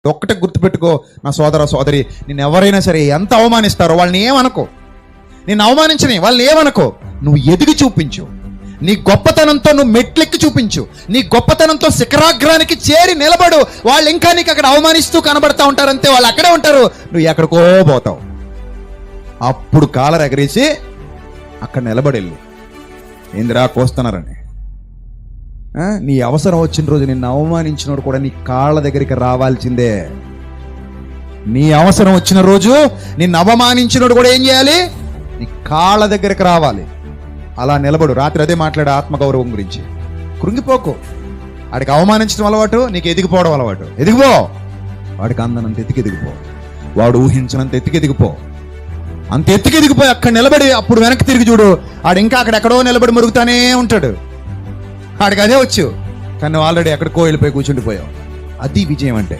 ఒక్కటే గుర్తుపెట్టుకో నా సోదర సోదరి, నేను ఎవరైనా సరే ఎంత అవమానిస్తారో వాళ్ళని ఏమనుకో, నేను అవమానించని వాళ్ళని ఏమనుకో, నువ్వు ఎదిగి చూపించు, నీ గొప్పతనంతో నువ్వు మెట్లెక్కి చూపించు, నీ గొప్పతనంతో శిఖరాగ్రానికి చేరి నిలబడు. వాళ్ళు ఇంకా నీకు అక్కడ అవమానిస్తూ కనబడతా ఉంటారు, అంతే, వాళ్ళు అక్కడే ఉంటారు, నువ్వు ఎక్కడికో పోతావు. అప్పుడు కాలర్ ఎగరేసి అక్కడ నిలబడెళ్ళు, ఏందిరా కోస్తున్నారని. నీ అవసరం వచ్చిన రోజు నిన్ను అవమానించినోడు కూడా నీ కాళ్ళ దగ్గరికి రావాల్సిందే. నీ అవసరం వచ్చిన రోజు నిన్ను అవమానించినోడు కూడా ఏం చేయాలి? నీ కాళ్ళ దగ్గరికి రావాలి. అలా నిలబడు. రాత్రి అదే మాట్లాడే ఆత్మగౌరవం గురించి. కృంగిపోకు. వాడికి అవమానించడం అలవాటు, నీకు ఎదిగిపోవడం అలవాటు. ఎదిగిపో. వాడికి అందనంత ఎత్తికి ఎదిగిపో, వాడు ఊహించినంత ఎత్తికి ఎదిగిపో, అంత ఎత్తికి ఎదిగిపోయి అక్కడ నిలబడి అప్పుడు వెనక్కి తిరిగి చూడు, ఆడు ఇంకా అక్కడెక్కడో నిలబడి మురుగుతానే ఉంటాడు. ఆడికి అదే వచ్చు, కానీ నువ్వు ఆల్రెడీ ఎక్కడికో వెళ్ళిపోయి కూర్చుండిపోయావు. అది విజయం అంటే.